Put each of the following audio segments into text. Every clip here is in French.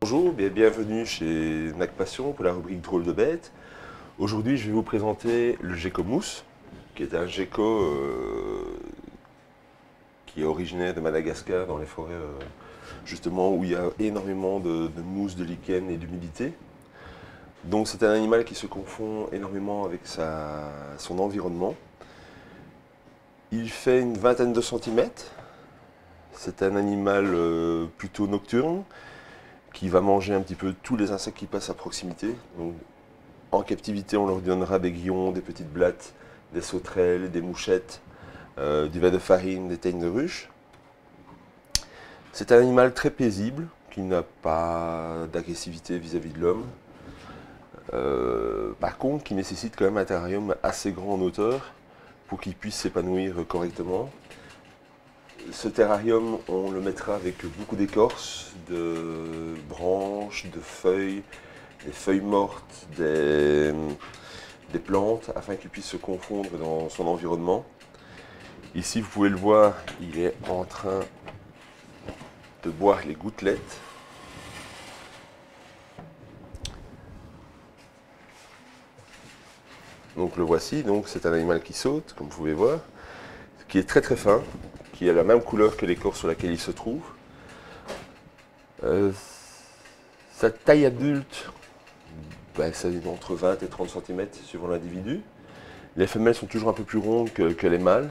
Bonjour, bienvenue chez NAC Passion pour la rubrique Drôle de bête. Aujourd'hui, je vais vous présenter le gecko mousse, qui est un gecko qui est originaire de Madagascar, dans les forêts justement où il y a énormément de mousse, de lichen et d'humidité. Donc c'est un animal qui se confond énormément avec son environnement. Il fait une vingtaine de centimètres. C'est un animal plutôt nocturne qui va manger un petit peu tous les insectes qui passent à proximité. Donc, en captivité, on leur donnera des grillons, des petites blattes, des sauterelles, des mouchettes, du verre de farine, des teignes de ruche. C'est un animal très paisible, qui n'a pas d'agressivité vis-à-vis de l'homme. Par contre, qui nécessite quand même un terrarium assez grand en hauteur pour qu'il puisse s'épanouir correctement. Ce terrarium, on le mettra avec beaucoup d'écorces, de branches, de feuilles, des feuilles mortes, des plantes, afin qu'il puisse se confondre dans son environnement. Ici, vous pouvez le voir, il est en train de boire les gouttelettes. Donc le voici, donc c'est un animal qui saute, comme vous pouvez voir, qui est très très fin, qui a la même couleur que l'écorce sur laquelle il se trouve. Sa taille adulte, c'est entre 20 et 30 cm suivant l'individu. Les femelles sont toujours un peu plus rondes que les mâles.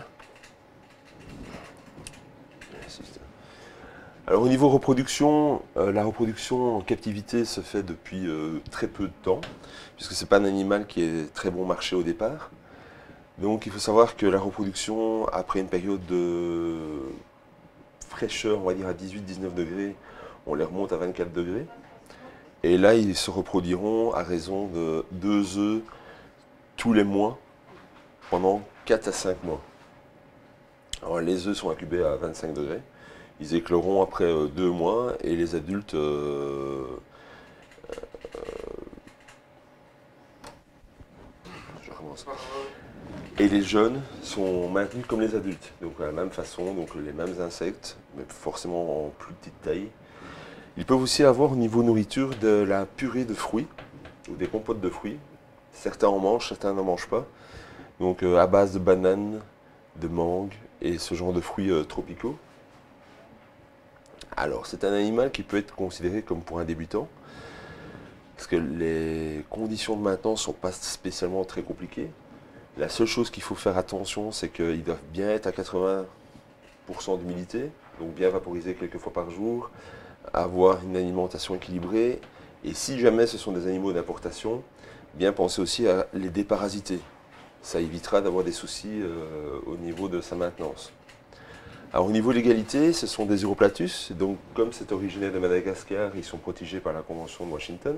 Alors au niveau reproduction, la reproduction en captivité se fait depuis très peu de temps, puisque ce n'est pas un animal qui est très bon marché au départ. Donc il faut savoir que la reproduction, après une période de fraîcheur, on va dire à 18-19 degrés, on les remonte à 24 degrés. Et là, ils se reproduiront à raison de 2 œufs tous les mois, pendant 4 à 5 mois. Alors les œufs sont incubés à 25 degrés. Ils écloront après 2 mois et les adultes je recommence. Et les jeunes sont maintenus comme les adultes, donc à la même façon, donc les mêmes insectes, mais forcément en plus petite taille. Ils peuvent aussi avoir au niveau nourriture de la purée de fruits, ou des compotes de fruits. Certains en mangent, certains n'en mangent pas. Donc à base de bananes, de mangue et ce genre de fruits tropicaux. Alors c'est un animal qui peut être considéré comme pour un débutant, parce que les conditions de maintenance ne sont pas spécialement très compliquées. La seule chose qu'il faut faire attention, c'est qu'ils doivent bien être à 80% d'humidité, donc bien vaporiser quelques fois par jour, avoir une alimentation équilibrée, et si jamais ce sont des animaux d'importation, bien penser aussi à les déparasiter. Ça évitera d'avoir des soucis au niveau de sa maintenance. Alors au niveau légalité, ce sont des Uroplatus, donc comme c'est originaire de Madagascar, ils sont protégés par la Convention de Washington,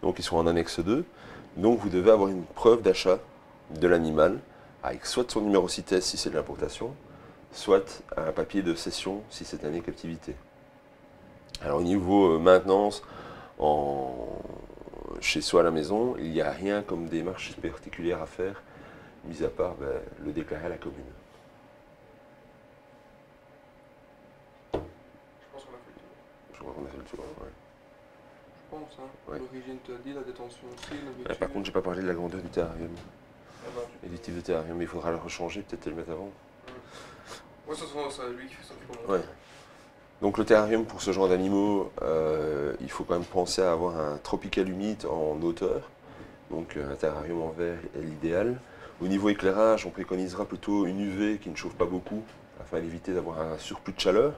donc ils sont en annexe 2, donc vous devez avoir une preuve d'achat de l'animal, avec soit son numéro CITES si c'est de l'importation, soit un papier de cession si c'est année captivité. Alors au niveau maintenance, chez soi à la maison, il n'y a rien comme démarche particulière à faire, mis à part le déclarer à la commune. Je pense qu'on a fait le tour. Je crois qu'on a fait le tour, ouais. Je pense, hein. Ouais. L'origine te dit, la détention aussi, Par contre, j'ai pas parlé de la grandeur du terrarium Ah bah, et du type de terrarium, mais il faudra le rechanger, peut-être le mettre avant. ouais, c'est lui qui fait ça, je pense. Ouais. Donc le terrarium pour ce genre d'animaux, il faut quand même penser à avoir un tropical humide en hauteur. Donc un terrarium en verre est l'idéal. Au niveau éclairage, on préconisera plutôt une UV qui ne chauffe pas beaucoup, afin d'éviter d'avoir un surplus de chaleur.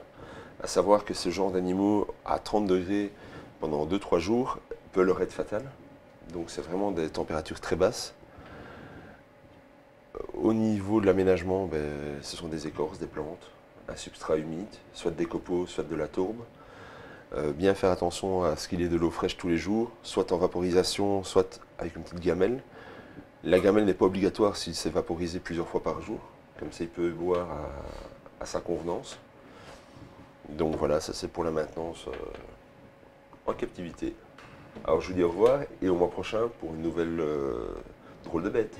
À savoir que ce genre d'animaux à 30 degrés pendant 2-3 jours peut leur être fatal. Donc c'est vraiment des températures très basses. Au niveau de l'aménagement, ce sont des écorces, des plantes, un substrat humide, soit des copeaux, soit de la tourbe. Bien faire attention à ce qu'il ait de l'eau fraîche tous les jours, soit en vaporisation, soit avec une petite gamelle. La gamelle n'est pas obligatoire s'il s'est vaporisé plusieurs fois par jour, comme ça il peut boire à sa convenance. Donc voilà, ça c'est pour la maintenance en captivité. Alors je vous dis au revoir et au mois prochain pour une nouvelle drôle de bête.